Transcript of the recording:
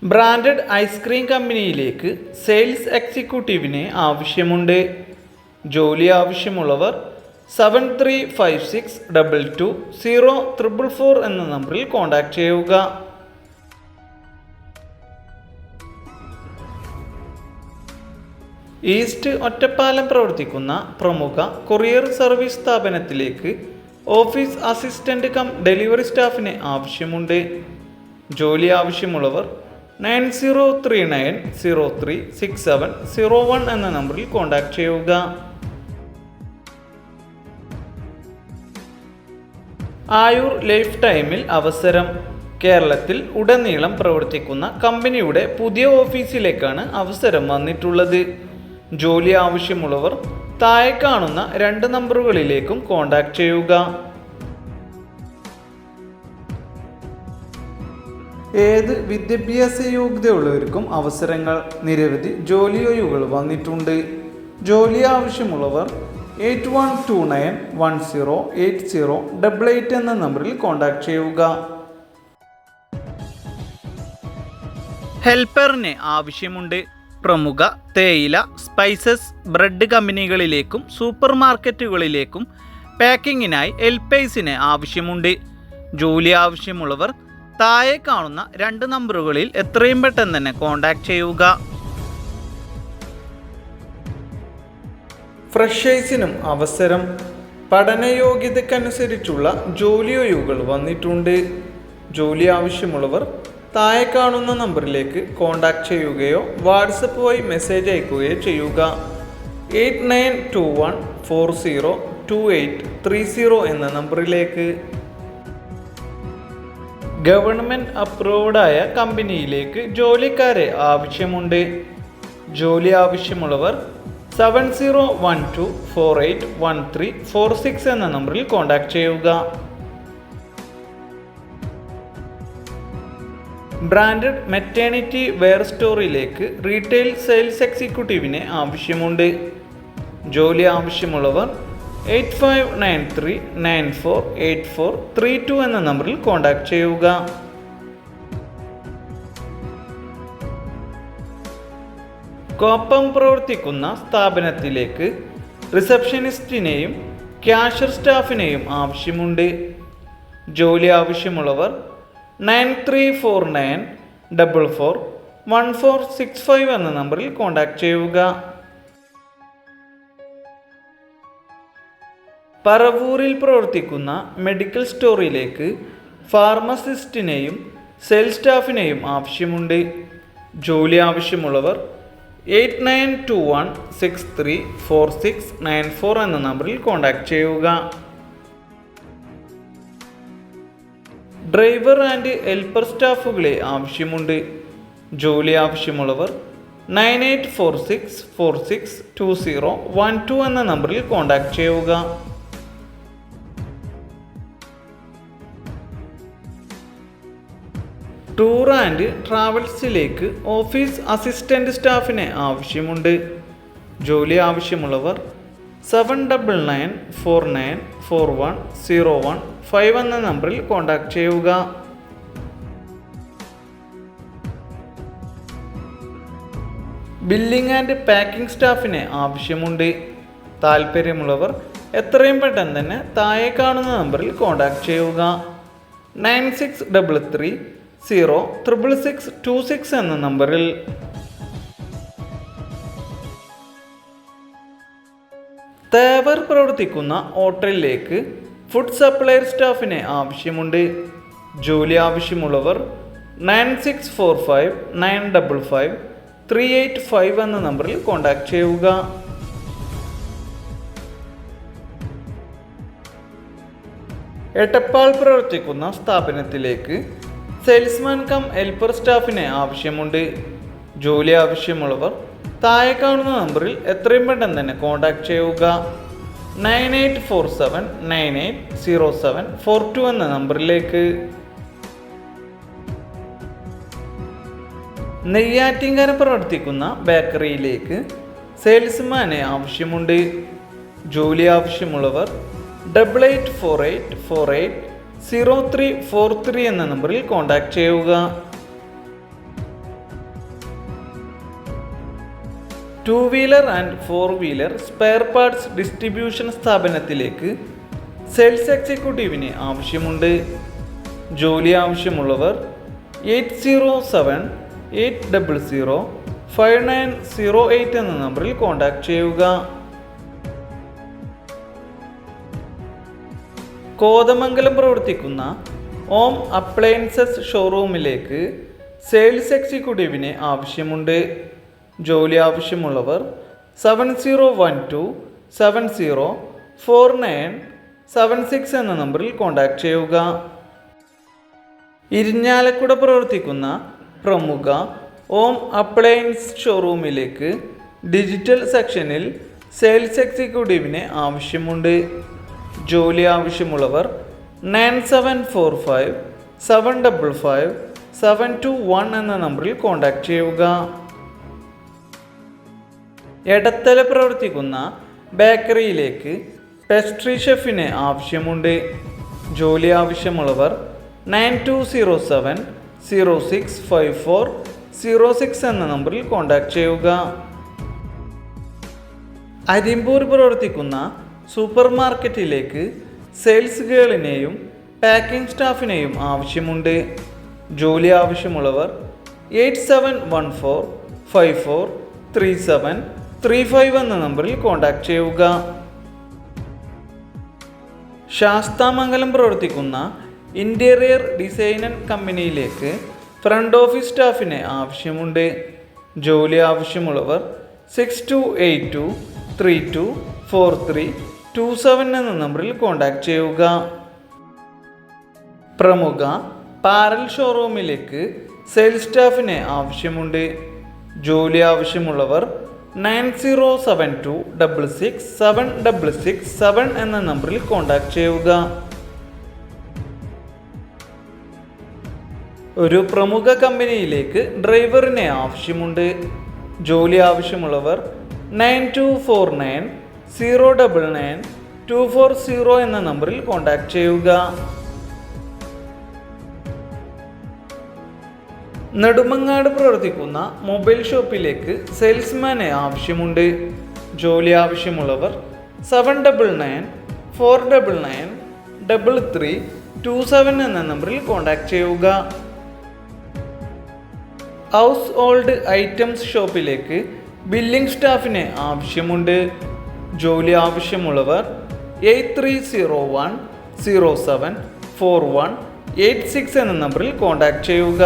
Branded ice cream കമ്പനിയിലേക്ക് sales എക്സിക്യൂട്ടീവിനെ ആവശ്യമുണ്ട്. ജോലി ആവശ്യമുള്ളവർ 7356220444 എന്ന നമ്പറിൽ കോൺടാക്റ്റ് ചെയ്യുക. ഈസ്റ്റ് ഒറ്റപ്പാലം പ്രവർത്തിക്കുന്ന പ്രമുഖ കൊറിയർ സർവീസ് സ്ഥാപനത്തിലേക്ക് ഓഫീസ് അസിസ്റ്റന്റ് കം ഡെലിവറി സ്റ്റാഫിനെ ആവശ്യമുണ്ട്. ജോലി ആവശ്യമുള്ളവർ 9039036701 എന്ന നമ്പറിൽ കോൺടാക്റ്റ് ചെയ്യുക. ആയുർ ലൈഫ് ടൈമിൽ അവസരം. കേരളത്തിൽ ഉടനീളം പ്രവർത്തിക്കുന്ന കമ്പനിയുടെ പുതിയ ഓഫീസിലേക്കാണ് അവസരം വന്നിട്ടുള്ളത്. ജോലി ആവശ്യമുള്ളവർ താഴെ കാണുന്ന 2 നമ്പറുകളിലേക്കും കോൺടാക്റ്റ് ചെയ്യുക. ഏത് വിദ്യാഭ്യാസ യോഗ്യതയുള്ളവർക്കും അവസരങ്ങൾ. നിരവധി ജോലി ഒഴിവുകൾ വന്നിട്ടുണ്ട്. ജോലി ആവശ്യമുള്ളവർ 8129108088 എന്ന നമ്പറിൽ കോൺടാക്റ്റ് ചെയ്യുക. ഹെൽപ്പറിന് ആവശ്യമുണ്ട്. പ്രമുഖ തേയില, സ്പൈസസ്, ബ്രെഡ് കമ്പനികളിലേക്കും സൂപ്പർ മാർക്കറ്റുകളിലേക്കും പാക്കിങ്ങിനായി ഹെൽപ്പേഴ്സിന് ആവശ്യമുണ്ട്. ജോലി ആവശ്യമുള്ളവർ താഴെ കാണുന്ന 2 നമ്പറുകളിൽ എത്രയും പെട്ടെന്ന് തന്നെ കോൺടാക്റ്റ് ചെയ്യുക. ഫ്രഷേഴ്സിനും അവസരം. പഠനയോഗ്യതയ്ക്കനുസരിച്ചുള്ള ജോലി ഒഴിവുകൾ വന്നിട്ടുണ്ട്. ജോലി ആവശ്യമുള്ളവർ താഴെ കാണുന്ന നമ്പറിലേക്ക് കോൺടാക്റ്റ് ചെയ്യുകയോ വാട്സപ്പ് വഴി മെസ്സേജ് അയക്കുകയോ ചെയ്യുക. 8921402830 എന്ന നമ്പറിലേക്ക്. ഗവൺമെൻറ് അപ്രൂവ്ഡായ കമ്പനിയിലേക്ക് ജോലിക്കാരെ ആവശ്യമുണ്ട്. ജോലി ആവശ്യമുള്ളവർ 7012481346 എന്ന നമ്പറിൽ കോൺടാക്റ്റ് ചെയ്യുക. ബ്രാൻഡഡ് മെറ്റേണിറ്റി വെയർ സ്റ്റോറിലേക്ക് റീറ്റെയിൽ സെയിൽസ് എക്സിക്യൂട്ടീവിനെ ആവശ്യമുണ്ട്. ജോലി ആവശ്യമുള്ളവർ 8593948432 എന്ന നമ്പറിൽ കോൺടാക്റ്റ് ചെയ്യുക. കോപ്പം പ്രവർത്തിക്കുന്ന സ്ഥാപനത്തിലേക്ക് റിസപ്ഷനിസ്റ്റിനെയും ക്യാഷ്യർ സ്റ്റാഫിനെയും ആവശ്യമുണ്ട്. ജോലി ആവശ്യമുള്ളവർ 9349441465 എന്ന നമ്പറിൽ കോൺടാക്റ്റ് ചെയ്യുക. പറവൂരിൽ പ്രവർത്തിക്കുന്ന മെഡിക്കൽ സ്റ്റോറിലേക്ക് ഫാർമസിസ്റ്റിനെയും സെയിൽസ് സ്റ്റാഫിനെയും ആവശ്യമുണ്ട്. ജോലി ആവശ്യമുള്ളവർ 8921634694 എന്ന നമ്പറിൽ കോൺടാക്റ്റ് ചെയ്യുക. ഡ്രൈവർ ആൻഡ് ഹെൽപ്പർ സ്റ്റാഫുകളെ ആവശ്യമുണ്ട്. ജോലി ആവശ്യമുള്ളവർ 9846462012 എന്ന നമ്പറിൽ കോൺടാക്റ്റ് ചെയ്യുക. ടൂർ ആൻഡ് ട്രാവൽസിലേക്ക് ഓഫീസ് അസിസ്റ്റൻ്റ് സ്റ്റാഫിനെ ആവശ്യമുണ്ട്. ജോലി ആവശ്യമുള്ളവർ 7994941015 എന്ന നമ്പറിൽ കോൺടാക്റ്റ് ചെയ്യുക. ബില്ലിംഗ് ആൻഡ് പാക്കിംഗ് സ്റ്റാഫിനെ ആവശ്യമുണ്ട്. താല്പര്യമുള്ളവർ എത്രയും പെട്ടെന്ന് തന്നെ താഴെ കാണുന്ന നമ്പറിൽ കോൺടാക്റ്റ് ചെയ്യുക. 9633066626 എന്ന നമ്പറിൽ. തേവർ പ്രവർത്തിക്കുന്ന ഹോട്ടലിലേക്ക് ഫുഡ് സപ്ലയർ സ്റ്റാഫിനെ ആവശ്യമുണ്ട്. ജോലി ആവശ്യമുള്ളവർ 9645955385 എന്ന നമ്പറിൽ കോൺടാക്റ്റ് ചെയ്യുക. എടപ്പാൾ പ്രവർത്തിക്കുന്ന സ്ഥാപനത്തിലേക്ക് സെയിൽസ്മാൻ കം ഹെൽപ്പർ സ്റ്റാഫിനെ ആവശ്യമുണ്ട്. ജോലി ആവശ്യമുള്ളവർ താഴെ കാണുന്ന നമ്പറിൽ എത്രയും പെട്ടെന്ന് തന്നെ കോൺടാക്റ്റ് ചെയ്യുക. 9847980742 എന്ന നമ്പറിലേക്ക്. നെയ്യാറ്റിൻകര പ്രവർത്തിക്കുന്ന ബേക്കറിയിലേക്ക് സെയിൽസ്മാനെ ആവശ്യമുണ്ട്. ജോലി ആവശ്യമുള്ളവർ 8848480343 എന്ന നമ്പറിൽ കോൺടാക്റ്റ് ചെയ്യുക. Two wheeler and four wheeler spare parts distribution സ്ഥാപനത്തിലേക്ക് സെയിൽസ് എക്സിക്യൂട്ടീവിന് ആവശ്യമുണ്ട്. ജോലി ആവശ്യമുള്ളവർ 8078005908 എന്ന നമ്പറിൽ കോൺടാക്ട് ചെയ്യുക. കോതമംഗലം പ്രവർത്തിക്കുന്ന ഓം അപ്ലയൻസസ് ഷോറൂമിലേക്ക് സെയിൽസ് എക്സിക്യൂട്ടീവിന് ആവശ്യമുണ്ട്. ജോലി ആവശ്യമുള്ളവർ 7012704976 എന്ന നമ്പറിൽ കോൺടാക്ട് ചെയ്യുക. ഇരിഞ്ഞാലക്കുട പ്രവർത്തിക്കുന്ന പ്രമുഖ ഓം അപ്ലയൻസ് ഷോറൂമിലേക്ക് ഡിജിറ്റൽ സെക്ഷനിൽ സെയിൽസ് എക്സിക്യൂട്ടീവിന് ആവശ്യമുണ്ട്. ജോലി ആവശ്യമുള്ളവർ 9745755721 എന്ന നമ്പറിൽ കോൺടാക്ട് ചെയ്യുക. എടത്തല പ്രവർത്തിക്കുന്ന ബേക്കറിയിലേക്ക് പെസ്ട്രി ഷെഫിന് ആവശ്യമുണ്ട്. ജോലി ആവശ്യമുള്ളവർ 9207065406 എന്ന നമ്പറിൽ കോൺടാക്ട് ചെയ്യുക. അരിമ്പൂർ പ്രവർത്തിക്കുന്ന സൂപ്പർ മാർക്കറ്റിലേക്ക് സെയിൽസ് ഗേളിനെയും പാക്കിംഗ് സ്റ്റാഫിനെയും ആവശ്യമുണ്ട്. ജോലി ആവശ്യമുള്ളവർ 8714543735 എന്ന നമ്പറിൽ കോൺടാക്ട് ചെയ്യുക. ശാസ്താമംഗലം പ്രവർത്തിക്കുന്ന ഇൻറ്റീരിയർ ഡിസൈനർ കമ്പനിയിലേക്ക് ഫ്രണ്ട് ഓഫീസ് സ്റ്റാഫിന് ആവശ്യമുണ്ട്. ജോലി ആവശ്യമുള്ളവർ 6282324327 എന്ന നമ്പറിൽ കോൺടാക്ട് ചെയ്യുക. പ്രമുഖ പാരൽ ഷോറൂമിലേക്ക് സെയിൽസ് സ്റ്റാഫിന് ആവശ്യമുണ്ട്. ജോലി ആവശ്യമുള്ളവർ 9072667667 എന്ന നമ്പറിൽ കോൺടാക്ട് ചെയ്യുക. ഒരു പ്രമുഖ കമ്പനിയിലേക്ക് ഡ്രൈവറിനെ ആവശ്യമുണ്ട്. ജോലി ആവശ്യമുള്ളവർ 9249099240 എന്ന നമ്പറിൽ കോൺടാക്ട് ചെയ്യുക. നെടുമങ്ങാട് പ്രവർത്തിക്കുന്ന മൊബൈൽ ഷോപ്പിലേക്ക് സെയിൽസ്മാനെ ആവശ്യമുണ്ട്. ജോലി ആവശ്യമുള്ളവർ 7994993327 എന്ന നമ്പറിൽ കോൺടാക്ട് ചെയ്യുക. ഹൗസ് ഹോൾഡ് ഐറ്റംസ് ഷോപ്പിലേക്ക് ബില്ലിംഗ് സ്റ്റാഫിന് ആവശ്യമുണ്ട്. ജോലി ആവശ്യമുള്ളവർ 8301074186 എന്ന നമ്പറിൽ കോൺടാക്ട് ചെയ്യുക.